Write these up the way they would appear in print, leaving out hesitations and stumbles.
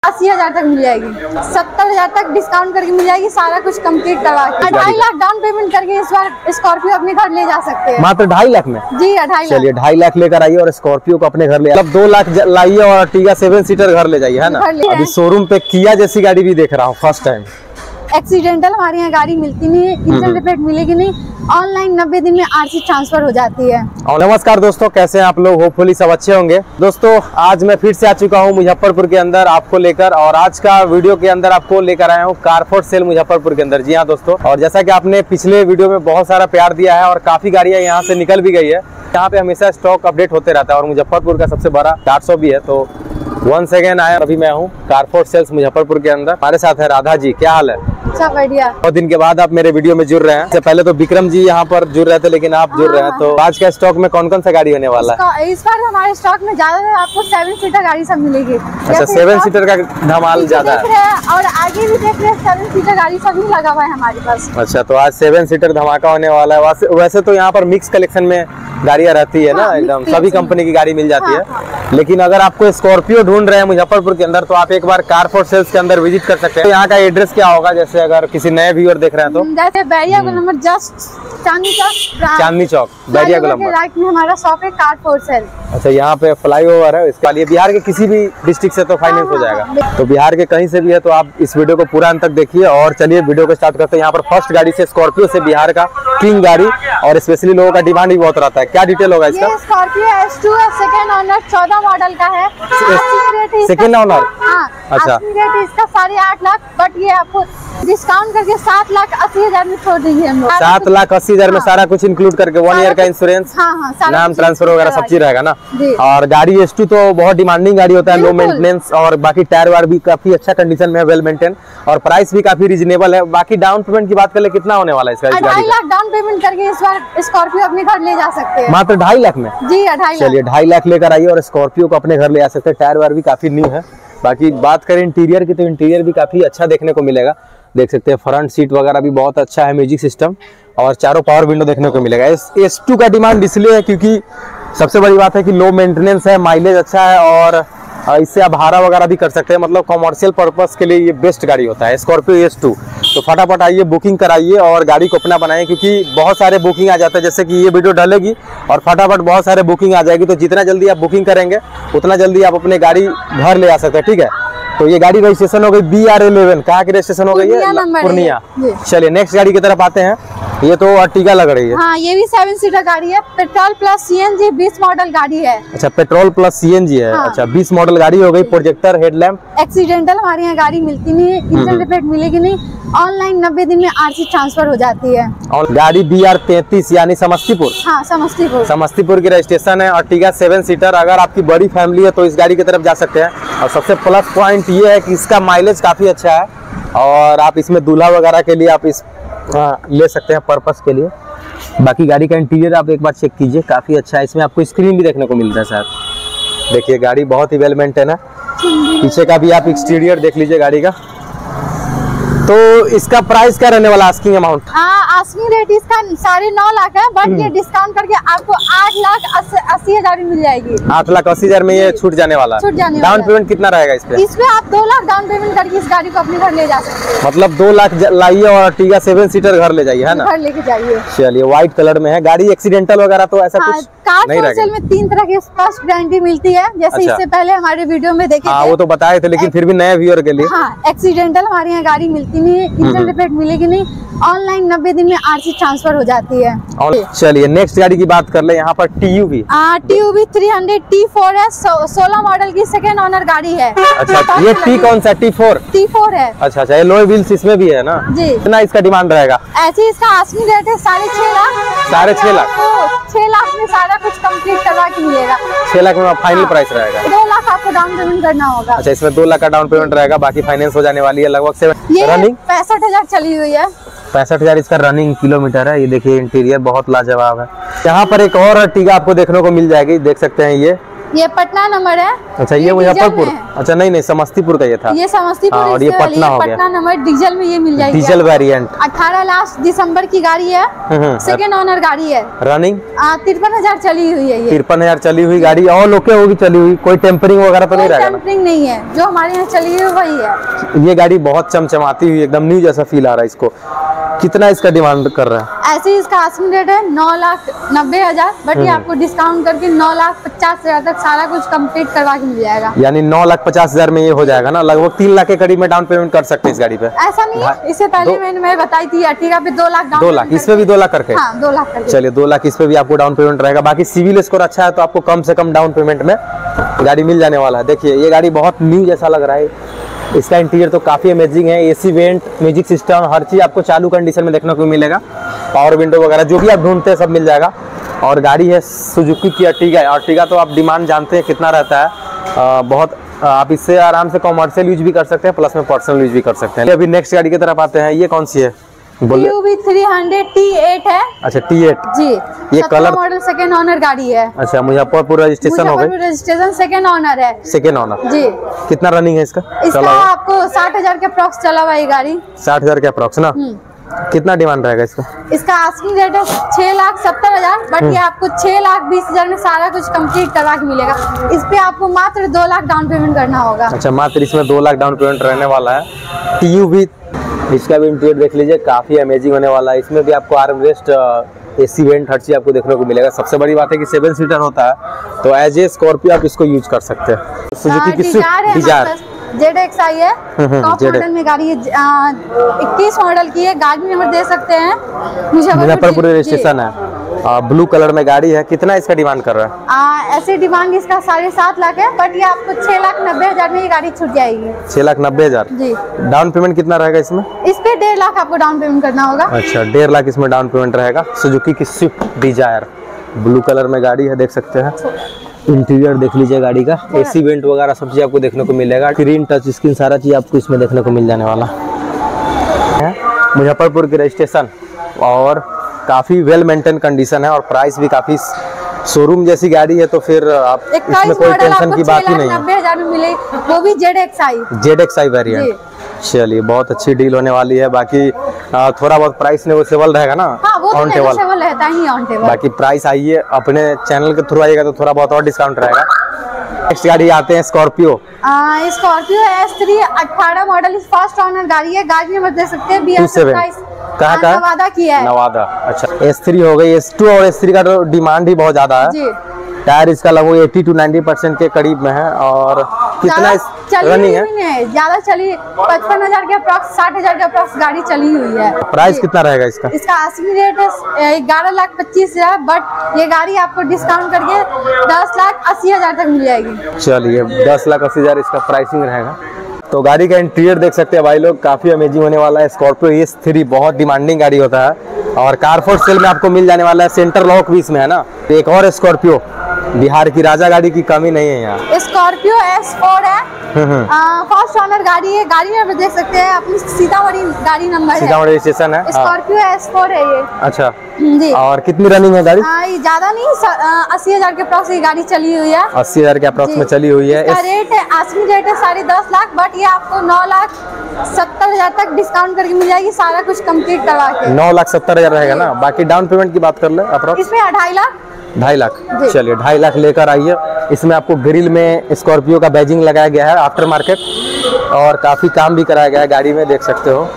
80,000 तक मिल जाएगी, 70,000 तक डिस्काउंट करके मिल जाएगी, सारा कुछ कंप्लीट करवा के 2.5 लाख डाउन पेमेंट करके इस बार स्कॉर्पियो अपने घर ले जा सकते हैं। मात्र 2.5 लाख में? जी 2.5 लाख। चलिए 2.5 लाख लेकर आइए और स्कॉर्पियो को अपने घर ले, मतलब 2 लाख लाइए और अर्टिगा 7 सीटर घर ले जाइए, है ना। अभी शोरूम पे किया जैसी गाड़ी भी देख रहा हूँ फर्स्ट टाइम। एक्सीडेंटल हमारे यहाँ गाड़ी मिलती नहीं है, इंजन रिपेयर मिलेगी नहीं, ऑनलाइन 90 दिन में आरसी ट्रांसफर हो जाती है। नमस्कार दोस्तों, कैसे हैं आप लोग? होपफुली सब अच्छे होंगे। दोस्तों आज मैं फिर से आ चुका हूं मुजफ्फरपुर के अंदर आपको लेकर, और आज का वीडियो के अंदर आपको लेकर आया हूं कारफोर्ट सेल मुजफ्फरपुर के अंदर। जी हाँ दोस्तों, और जैसा कि आपने पिछले वीडियो में बहुत सारा प्यार दिया है और काफी गाड़ियां यहाँ से निकल भी गई है। यहाँ पे हमेशा स्टॉक अपडेट होते रहता है और मुजफ्फरपुर का सबसे बड़ा 400 भी है। तो वंस अगेन आया, अभी मैं हूँ कारफोर्ट सेल्स मुजफ्फरपुर के अंदर। हमारे साथ है राधा जी, क्या हाल है? सब बढ़िया। बहुत दिन के बाद आप मेरे वीडियो में जुड़ रहे हैं। इससे पहले तो विक्रम जी यहाँ पर जुड़ रहे थे, लेकिन आप जुड़ रहे हैं। तो आज के स्टॉक में कौन कौन सा गाड़ी होने वाला है? इस बार हमारे स्टॉक में ज्यादा आपको 7 सीटर गाड़ी सब मिलेगी। अच्छा, 7 सीटर का धमाल ज्यादा है और आगे भी देख रहे हैं 7 सीटर गाड़ी सब भी लगा हुआ है हमारे पास। अच्छा, तो आज 7 सीटर धमाका होने वाला है। वैसे तो यहाँ पर मिक्स कलेक्शन में गाड़ियाँ रहती है ना, एकदम सभी कंपनी की गाड़ी मिल जाती है। लेकिन अगर आपको स्कॉर्पियो ढूंढ रहे हैं मुजफ्फरपुर के अंदर, तो आप एक बार कारफोर्ट सेल्स के अंदर विजिट कर सकते हैं। यहाँ का एड्रेस क्या होगा, जैसे अगर किसी नए व्यूअर देख रहे हैं तो? जैसे Bairiya number just Chandni Chowk Bairiya number right में हमारा शॉप है कारफोर्ट सेल। अच्छा, यहाँ पे फ्लाईओवर है, इसके लिए बिहार के किसी भी डिस्ट्रिक्ट से तो फाइनेंस हो जाएगा। तो बिहार के कहीं से भी है तो आप इस वीडियो को पूरा अंत तक देखिए। और चलिए वीडियो को स्टार्ट करते हैं। यहाँ पर फर्स्ट गाड़ी से स्कॉर्पियो से बिहार का किंग गाड़ी, और स्पेशली लोगों का डिमांड भी बहुत रहता है। क्या डिटेल होगा इसका? स्कॉर्पियो S2 है, सेकंड ओनर 14 मॉडल का है। Second owner? अच्छा, रेट इसका 8.5 लाख, बट ये आपको डिस्काउंट करके 7,80,000 में छोड़ देंगे हम लोग। 7,80,000 में सारा कुछ इंक्लूड करके 1 ईयर का इंश्योरेंस, नाम ट्रांसफर वगैरह सब चीज रहेगा ना। और गाड़ी S2 तो बहुत डिमांडिंग गाड़ी होता है, लो मेंटेनेंस, और बाकी टायर वायर भी काफी अच्छा कंडीशन में है, वेल मेंटेन, और प्राइस भी काफी रीजनेबल है। बाकी डाउन पेमेंट की बात कर ले, कितना होने वाला है इसका? 2.5 लाख डाउन पेमेंट करके इस बार स्कॉर्पियो अपने घर ले जा सकते हैं। मात्र 2.5 लाख में? जी 2.5 लाख। चलिए 2.5 लाख लेकर आइए और स्कॉर्पियो को अपने घर ले जा सकते हैं। टायर वायर भी काफी न्यू है। बाकी बात करें इंटीरियर की, तो इंटीरियर भी काफी अच्छा देखने को मिलेगा। देख सकते हैं फ्रंट सीट वगैरह भी बहुत अच्छा है, म्यूजिक सिस्टम, और चारों पावर विंडो देखने को मिलेगा। S2 का डिमांड इसलिए है क्योंकि सबसे बड़ी बात है कि लो मेंटेनेंस है, माइलेज अच्छा है, और इससे आप भाड़ा वगैरह भी कर सकते हैं। मतलब कॉमर्शियल पर्पस के लिए ये बेस्ट गाड़ी होता है स्कॉर्पियो S2। तो फटाफट आइए, बुकिंग कराइए और गाड़ी को अपना बनाइए, क्योंकि बहुत सारे बुकिंग आ जाते हैं। जैसे कि ये वीडियो डलेगी और फटाफट बहुत सारे बुकिंग आ जाएगी, तो जितना जल्दी आप बुकिंग करेंगे उतना जल्दी आप अपने गाड़ी घर ले आ सकते हैं। ठीक है, तो ये गाड़ी रजिस्ट्रेशन हो गई BR11, कहाँ की रजिस्ट्रेशन हो गई है? पूर्णिया। चलिए नेक्स्ट गाड़ी की तरफ आते हैं। ये तो अर्टिगा लग रही है। हाँ, ये भी 7 सीटर गाड़ी है, पेट्रोल प्लस CNG 20 मॉडल गाड़ी है। अच्छा, पेट्रोल प्लस CNG है। अच्छा, 20 मॉडल गाड़ी हो गई। Projector, headlamp. एक्सीडेंटल हमारे यहाँ गाड़ी मिलती नहीं है, इंजन रिपेयर मिलेगी नहीं, ऑनलाइन 90 दिन में आरसी ट्रांसफर हो जाती है। और गाड़ी BR33 यानी समस्तीपुर। हाँ, समस्तीपुर की रजिस्ट्रेशन है। Ertiga 7 seater. अगर आपकी बड़ी फैमिली है तो इस गाड़ी की तरफ जा सकते हैं। और सबसे प्लस पॉइंट ये है कि इसका माइलेज काफी अच्छा है, और आप इसमें दूल्हा वगैरह के लिए आप इस ले सकते हैं पर्पस के लिए। बाकी गाड़ी का इंटीरियर आप एक बार चेक कीजिए, काफी अच्छा है। इसमें आपको स्क्रीन भी देखने को मिलता है साथ। देखिए गाड़ी बहुत ही वेल मेंटेन है। पीछे का भी आप एक्सटीरियर देख लीजिए गाड़ी का। तो इसका प्राइस क्या रहने वाला, आस्किंग अमाउंट? आस्किंग रेट इसका 9.5 लाख है, बट ये डिस्काउंट करके आपको 8,80,000 में मिल जाएगी। 8,80,000 में ये छूट जाने वाला। डाउन पेमेंट कितना रहेगा इस पे? इसमें आप 2 लाख डाउन पेमेंट करके इस गाड़ी को अपने घर ले जा सकते हैं। मतलब 2 लाख लाइए और अर्टिगा 7 सीटर घर ले जाइए, है ना? घर लेके जाइए। चलिए, व्हाइट कलर में है गाड़ी। एक्सीडेंटल वगैरह तो ऐसा कुछ नहीं रहेगा? में 3 तरह की फर्स्ट गारंटी मिलती है, जैसे इससे पहले हमारे वीडियो में देखे थे। वो तो बताए थे, लेकिन फिर भी नए व्यूअर के लिए। एक्सीडेंटल हमारे यहाँ गाड़ी मिलती नहीं है, इंजन रिपेयर मिलेगी नहीं, ऑनलाइन 90 दिन में आरसी ट्रांसफर हो जाती है। चलिए नेक्स्ट गाड़ी की बात कर ले। यहाँ पर TUV 300 T4 है, 16 मॉडल की, सेकंड ओनर गाड़ी है। अच्छा, ये T कौन सा? T4 है। अच्छा, ये लोहे व्हील्स इसमें भी है ना जी। कितना इसका डिमांड रहेगा? ऐसे इसका आस्किंग रेट है 6.5 लाख। 6.5 लाख? 6 लाख में सारा कुछ कंप्लीट करवा के मिलेगा। 6 लाख में फाइनल प्राइस रहेगा। 2 लाख आपको डाउन पेमेंट करना होगा। अच्छा, इसमें 2 लाख का डाउन पेमेंट रहेगा, बाकी फाइनेंस हो जाने वाली है लगभग 7। रनिंग 65,000 चली हुई है। 65,000 इसका रनिंग किलोमीटर है। ये देखिए इंटीरियर बहुत लाजवाब है। यहाँ पर एक और अर्टिगा आपको देखने को मिल जाएगी, देख सकते हैं। ये ये पटना नंबर है। अच्छा, ये मुजफ्फरपुर, अच्छा नहीं समस्तीपुर का ये था, ये समस्तीपुर। और ये पटना हो गया। पटना नंबर डीजल में ये मिल जाएगी, डीजल वेरिएंट। 18 लास्ट दिसंबर की गाड़ी है, सेकेंड ओनर गाड़ी है। रनिंग 53,000 चली हुई है। ये 53,000 चली हुई गाड़ी, और लोके होगी चली हुई, कोई टेम्परिंग वगैरह तो नहीं रहेगा? टेम्परिंग नहीं है, जो हमारे यहाँ चली हुई वही है। ये गाड़ी बहुत चमचमाती हुई, एकदम न्यू जैसा फील आ रहा है इसको। कितना इसका डिमांड कर रहा है? ऐसे इसका आस्किंग रेट है 9,90,000, बट ये आपको डिस्काउंट करके 9,50,000 तक सारा कुछ कंप्लीट करवा के मिल जाएगा। यानी 9,50,000 में ये हो जाएगा ना, लगभग 3 लाख के करीब में डाउन पेमेंट कर सकते हैं इस गाड़ी पे। ऐसा नहीं है, इससे पहले मैंने बताई थी अर्टिगा पे 2 लाख डाउन 2 लाख, इसमें भी 2 लाख करके। हाँ, 2 लाख करके। चलिए 2 लाख इस पे भी आपको डाउन पेमेंट रहेगा। बाकी सिविल स्कोर अच्छा है तो आपको कम से कम डाउन पेमेंट में गाड़ी मिल जाने वाला है। देखिए ये गाड़ी बहुत न्यू जैसा लग रहा है। इसका इंटीरियर तो काफी अमेजिंग है, एसी वेंट, म्यूजिक सिस्टम, हर चीज आपको चालू कंडीशन में देखने को मिलेगा। पावर विंडो वगैरह जो भी आप ढूंढते हैं सब मिल जाएगा। और गाड़ी है सुजुकी की अर्टिगा। अर्टिगा तो आप डिमांड जानते हैं कितना रहता है, बहुत। आप इससे आराम से कॉमर्शियल यूज भी कर सकते हैं, प्लस में पर्सनल यूज भी कर सकते हैं। अभी नेक्स्ट गाड़ी की तरफ आते हैं। ये कौन सी है? TUV 300 T8 है। अच्छा, T8 जी, ये कलर मॉडल सेकेंड ओनर गाड़ी है। अच्छा, मुजफ्फरपुर रजिस्ट्रेशन हो गई। रजिस्ट्रेशन सेकेंड ओनर है। सेकेंड ओनर जी। कितना रनिंग है इसका? इसका आपको 60,000 के अप्रॉक्स चला हुआ है गाड़ी। 60,000 के अप्रॉक्स ना? कितना डिमांड रहेगा इसका? इसका आस्किंग रेट है 6,70,000, बट ये आपको 6,20,000 में सारा कुछ कंप्लीट करवा के मिलेगा। इस पे आपको मात्र 2 लाख डाउन पेमेंट करना होगा। अच्छा, मात्र इसमें 2 लाख डाउन पेमेंट रहने वाला है। TUV, इसका भी इंटीरियर देख लीजिए, काफी अमेजिंग होने वाला है। इसमें भी आपको आर्मरेस्ट, एसी वेंट, हर चीज आपको देखने को मिलेगा। सबसे बड़ी बात है कि 7 सीटर होता है, तो एज ए स्कॉर्पियो आप इसको यूज कर सकते हैं। सुजुकी की स्विफ्ट डिजायर ZXi है, टॉप मॉडल में गाड़ी है। 21 मॉडल की है, गाड़ी नंबर दे सकते हैं, मुजफ्फरपुर रजिस्ट्रेशन है, ब्लू कलर में गाड़ी है। कितना इसका डिमांड कर रहा है? ऐसे डिमांड इसका 7.5 लाख है, बट ये आपको 6,90,000 में ये गाड़ी छूट जाएगी। 6,90,000 जी। डाउन पेमेंट कितना रहेगा इसमें? इस पे 1.5 लाख आपको डाउन पेमेंट करना होगा। अच्छा, 1.5 लाख इसमें डाउन पेमेंट रहेगा। सुजुकी की स्विफ्ट डिजायर, ब्लू कलर में गाड़ी है, देख सकते हैं। इंटीरियर देख लीजिए गाड़ी का, एसी वेंट वगैरह सब चीज आपको देखने को मिलेगा। स्क्रीन, टच स्क्रीन, सारा चीज आपको इसमें देखने को मिल जाने वाला है। मुजफ्फरपुर की रजिस्ट्रेशन और काफी वेल मेंटेन कंडीशन है, और प्राइस भी काफी शोरूम जैसी गाड़ी है, तो फिर आप इसमें कोई टेंशन की बात ही नहीं है। 90,000 में मिले, वो भी ZXi वेरिएंट। चलिए बहुत अच्छी डील होने वाली है। बाकी थोड़ा बहुत प्राइस नेगोशिएबल रहेगा ना? हाँ, वो तो नेगोशिएबल रहता ही ऑन टेबल। बाकी प्राइस आइए, अपने चैनल के थ्रू आइएगा तो थोड़ा बहुत और डिस्काउंट रहेगा। नेक्स्ट गाड़ी आते हैं Scorpio. Scorpio S3 18 model, first owner गाड़ी है। गाड़ी नंबर दे सकते हैं 27 कहाँ का? नवादा की है। नवादा। अच्छा, S3 हो गई। S2 और S3 का तो डिमांड ही बहुत ज्यादा है जी। टायर इसका लगभग 80 to 90% के करीब में है। और कितना रनिंग है? ज्यादा चली 55,000 के अप्रॉक्स, 60,000 के अप्रॉक्स गाड़ी चली हुई है। प्राइस कितना रहेगा इसका? इसका आस्किंग रेट है 11,25,000, बट ये गाड़ी आपको डिस्काउंट करके 10,80,000 तक मिल जाएगी। चलिए 10,80,000 इसका प्राइसिंग रहेगा। तो गाड़ी का इंटीरियर देख सकते हैं भाई लोग, काफी अमेजिंग होने वाला है। स्कॉर्पियो S3 बहुत डिमांडिंग गाड़ी होता है, और कारफोर्ड सेल में आपको मिल जाने वाला है। सेंटर लॉक भी इसमें है ना। एक और स्कॉर्पियो, बिहार की राजा गाड़ी की कमी नहीं है यहाँ। स्कॉर्पियो S4 है, फर्स्ट ओनर गाड़ी है। गाड़ी नंबर देख सकते हैं, अपनी सीतामढ़ी गाड़ी नंबर है, सीतामढ़ी रजिस्ट्रेशन है। स्कॉर्पियो S4 है ये। अच्छा जी। और कितनी रनिंग है गाड़ी? ज्यादा नहीं, 80,000 के अप्रॉक्स ये गाड़ी चली हुई है। 80,000 के अप्रॉक्स में चली हुई है। इसका रेट है, आस्किंग रेट है 10.5 लाख, बट ये आपको 9,70,000 तक डिस्काउंट करके मिल जाएगी, सारा कुछ कंप्लीट करवा के। 9,70,000 रहेगा ना। बाकी डाउन पेमेंट की बात कर ले अप्रॉक्स, इसमें 2.5 लाख। 2.5 लाख। चलिए 2.5 लाख लेकर आइए। इसमें आपको ग्रिल में स्कॉर्पियो का बैजिंग लगाया गया है, आफ्टर मार्केट, और काफी काम भी कराया गया है गाड़ी में, देख सकते हो।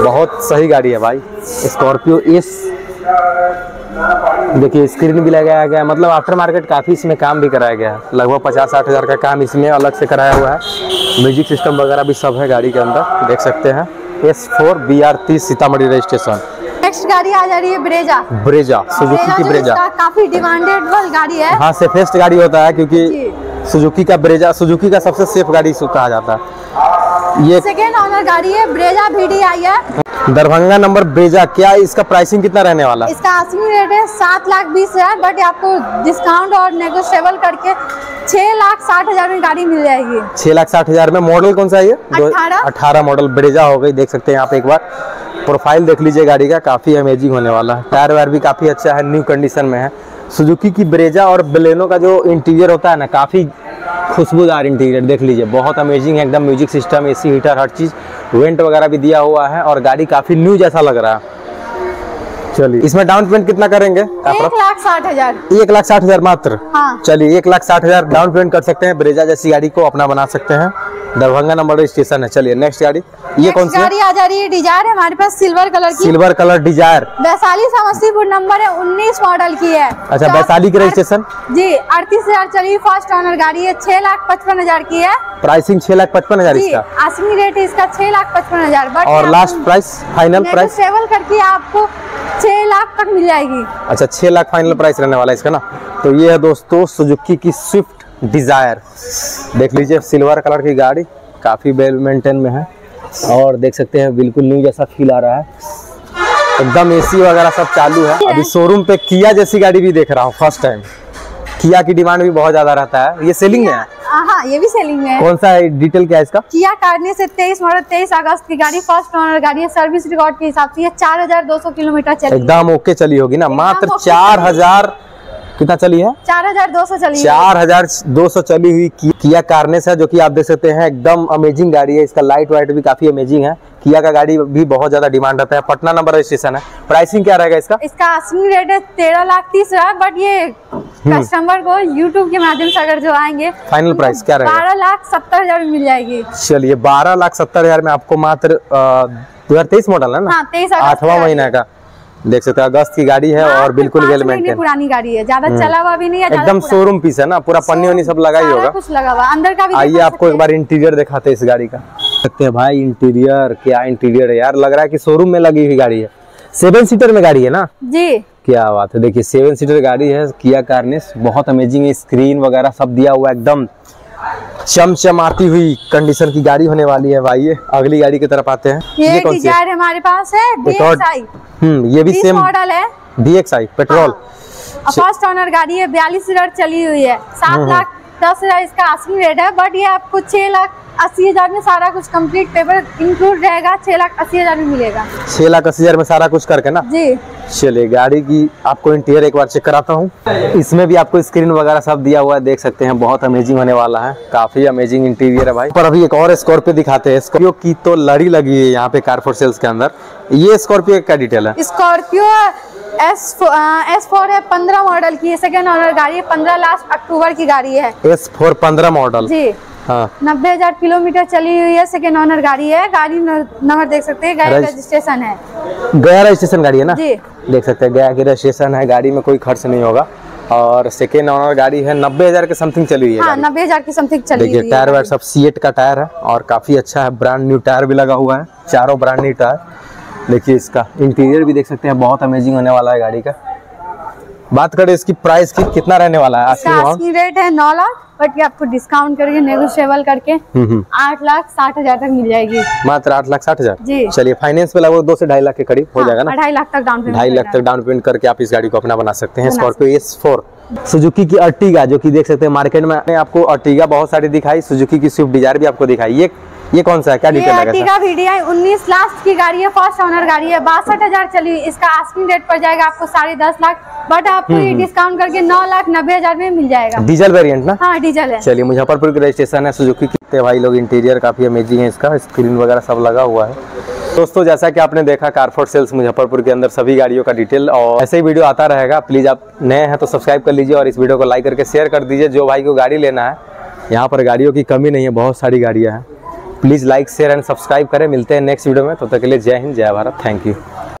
बहुत सही गाड़ी है भाई स्कॉर्पियो S। देखिए स्क्रीन भी लगाया गया है, मतलब आफ्टर मार्केट काफी इसमें काम भी कराया गया है। लगभग 50-60 हज़ार का काम इसमें अलग से कराया हुआ है। म्यूजिक सिस्टम वगैरह भी सब है गाड़ी के अंदर, देख सकते हैं। S4 BR30 Sitamarhi registration. Next गाड़ी आ जा रही है ब्रेजा, सुजुकी की ब्रेजा। काफी डिमांडेबल गाड़ी है। हाँ, सेफेस्ट गाड़ी होता है, क्योंकि सुजुकी का ब्रेजा, सुजुकी का सबसे सेफ गाड़ी इसको कहा जाता है। ये सेकेंड ओनर गाड़ी है, ब्रेजा VDI है, दरभंगा नंबर ब्रेजा। क्या इसका प्राइसिंग कितना रहने वाला? इसका आस्किंग रेट है 7,20,000, बट आपको डिस्काउंट और नेगोशिएबल करके 6,60,000 में गाड़ी मिल जाएगी। 6,60,000 में। मॉडल कौन सा है ये? 18 मॉडल ब्रेजा हो गई। देख सकते हैं आप, एक बार प्रोफाइल देख लीजिए गाड़ी का, काफी अमेजिंग होने वाला है। टायर वायर भी काफी अच्छा है, न्यू कंडीशन में है। सुजुकी की ब्रेजा और बलेनो का जो इंटीरियर होता है ना, काफ़ी खुशबूदार इंटीरियर देख लीजिए, बहुत अमेजिंग है एकदम। म्यूजिक सिस्टम, एसी, हीटर, हर चीज़, वेंट वगैरह भी दिया हुआ है और गाड़ी काफ़ी न्यू जैसा लग रहा है। चलिए, इसमें डाउन पेमेंट कितना करेंगे? 1,60,000। 1,60,000 मात्र। हाँ। चलिए, 1,60,000 डाउन पेमेंट कर सकते हैं, ब्रेजा जैसी गाड़ी को अपना बना सकते हैं। दरभंगा नंबर रजिस्ट्रेशन है। चलिए नेक्स्ट गाड़ी, ये कौन सी गाड़ी आ जा रही है? डिजायर है हमारे पास, सिल्वर कलर की। Silver colour Dzire, Vaishali Samastipur, number है 19 मॉडल की है। अच्छा, वैशाली की रजिस्ट्रेशन जी। 38,000 चली, फर्स्ट ओनर गाड़ी है, 6,55,000 की है। प्राइसिंग 6,55,000 इसका। आस्किंग रेट है इसका 6,55,000। और last price, final price negotiable करके आपको 6 लाख तक मिल जाएगी। अच्छा, 6 लाख फाइनल प्राइस रहने वाला है इसका ना। तो ये है दोस्तों सुजुकी की स्विफ्ट डिजायर, देख लीजिए, सिल्वर कलर की गाड़ी, काफी वेल मेंटेन में है और देख सकते हैं बिल्कुल न्यू जैसा फील आ रहा है, एकदम एसी वगैरह सब चालू है। अभी शोरूम पे किया जैसी गाड़ी भी देख रहा हूँ फर्स्ट टाइम। किया की डिमांड भी बहुत ज्यादा रहता है। ये सेलिंग में है? हाँ, ये भी सेलिंग में है। कौन सा है, डिटेल क्या है इसका? किया कार्निस से 23 मॉडल, 23 अगस्त की गाड़ी, फर्स्ट ओनर गाड़ी है। सर्विस रिकॉर्ड के हिसाब से ये 4,200 किलोमीटर चली, एकदम ओके चली होगी ना। मात्र 4,000 कितना चली है? 4,200 चली। 4,200 चली हुई किया कार्निस है, जो कि आप देख सकते हैं एकदम अमेजिंग गाड़ी है। इसका लाइट वाइट भी काफी अमेजिंग है। किया का गाड़ी भी बहुत ज्यादा डिमांड रहता है। पटना नंबर रजिस्ट्रेशन है। प्राइसिंग क्या रहेगा इसका? इसका आस्किंग रेट है 13,30,000, बट ये कस्टमर को यूट्यूब के माध्यम से अगर जो आएंगे, फाइनल प्राइस क्या रहेगा? 12,70,000 में मिल जाएगी। चलिए, 12,70,000 में आपको मात्र 2023 मॉडल है ना? हाँ, 23 8वां महीना का, देख सकते हैं, अगस्त की गाड़ी है और बिल्कुल वेल मेंटेन, पुरानी गाड़ी है, ज्यादा चला हुआ भी नहीं है, एकदम शोरूम पीस है ना, पूरा पन्नी वन्नी सब लगा ही होगा, कुछ लगा हुआ अंदर का भी। आइए आपको एक बार इंटीरियर दिखाते हैं इस गाड़ी का। देखते हैं भाई इंटीरियर, क्या इंटीरियर है यार, लग रहा है कि शोरूम में लगी हुई गाड़ी है। 7 सीटर में गाड़ी है ना जी, क्या बात है। देखिए 7 सीटर गाड़ी है, किया कार्निस, बहुत अमेजिंग है। स्क्रीन वगैरह सब दिया हुआ, एकदम चमचमाती हुई कंडीशन की गाड़ी होने वाली है भाई। ये अगली गाड़ी की तरफ आते हैं। ये कौन सी है? हमारे पास है DXi। ये भी सेम मॉडल है, DXi पेट्रोल। फर्स्ट ओनर गाड़ी है, 42 सीटर चली हुई है। 7,10,000 इसका आस्किंग रेट है, बट ये आपको 6,80,000 में सारा कुछ कंप्लीट पेपर इंक्लूड रहेगा। 6,80,000 में मिलेगा। 6,80,000 में सारा कुछ करके ना जी। चलिए गाड़ी की आपको इंटीरियर एक बार चेक कराता हूँ। इसमें भी आपको स्क्रीन वगैरह सब दिया हुआ है, देख सकते हैं, बहुत अमेजिंग होने वाला है, काफी अमेजिंग इंटीरियर है भाई। पर अभी एक और स्कॉर्पियो दिखाते हैं। स्कॉर्पियो की तो लड़ी लगी है यहाँ पे कार फॉर सेल्स के अंदर। ये स्कॉर्पियो का डिटेल है? स्कॉर्पियो S4 है, 15 मॉडल की, सेकेंड ओनर गाड़ी है, 15 लास्ट अक्टूबर की गाड़ी है। S4 15 मॉडल जी। हाँ। 90,000 किलोमीटर चली हुई है, सेकेंड ओनर गाड़ी है। गाड़ी नंबर देख सकते हैं, गया रजिस्ट्रेशन है, गया रजिस्ट्रेशन गाड़ी है ना जी, देख सकते हैं, गया की रजिस्ट्रेशन है। गाड़ी में कोई खर्च नहीं होगा और सेकेंड ओनर गाड़ी है। 90,000 के समथिंग चली हुई है। हाँ, 90,000 की समथिंग चली हुई है। देखिए टायर वायर सब सीएट का टायर है और काफी अच्छा है, ब्रांड न्यू टायर भी लगा हुआ है, चारों ब्रांड न्यू टायर। देखिए इसका इंटीरियर भी देख सकते हैं, बहुत अमेजिंग होने वाला है गाड़ी का। बात करें इसकी प्राइस की, कितना रहने वाला है? आस्किंग रेट है 9 लाख, बट ये आपको डिस्काउंट करके नेगोशिएबल करके 8,60,000 तक मिल जाएगी। मात्र 8,60,000 जी। चलिए फाइनेंस पे लगभग 2 से 2.5 लाख के करीब हो जाएगा ना? 2.5 लाख तक डाउन पेमेंट, 2.5 लाख तक डाउन पेमेंट करके आप इस गाड़ी को अपना बना सकते हैं। Scorpio S4। सुजुकी की अर्टिगा, जो कि देख सकते हैं मार्केट में आपको अर्टिगा बहुत सारी दिखाई, सुजुकी की स्विफ्ट डिजायर भी आपको दिखाई। ये कौन सा है, क्या डिटेल है? अर्टिगा VDI 19 लास्ट की गाड़ी है, फर्स्ट ओनर गाड़ी है, 62,000 चली। इसका आस्किंग रेट पड़ जाएगा आपको 10.5 लाख, बट आपको ये डिस्काउंट करके 9,90,000 में मिल जाएगा। डीजल वेरिएंट ना? हाँ, डीजल है। चलिए मुजफ्फरपुर की रजिस्ट्रेशन है सुजुकी की भाई लोग। इंटीरियर काफी अमेजिंग है, इसका स्क्रीन वगैरह सब लगा हुआ है। दोस्तों जैसा कि आपने देखा कार फॉर सेल्स मुजफ्फरपुर के अंदर सभी गाड़ियों का डिटेल, और ऐसे ही वीडियो आता रहेगा। प्लीज आप नए हैं तो सब्सक्राइब कर लीजिए और इस वीडियो को लाइक करके शेयर कर दीजिए। जो भाई को गाड़ी लेना है, यहाँ पर गाड़ियों की कमी नहीं है, बहुत सारी गाड़ियाँ हैं। Please like share and subscribe करें। मिलते हैं नेक्स्ट वीडियो में, तब तक के लिए जय हिंद, जय भारत, थैंक यू।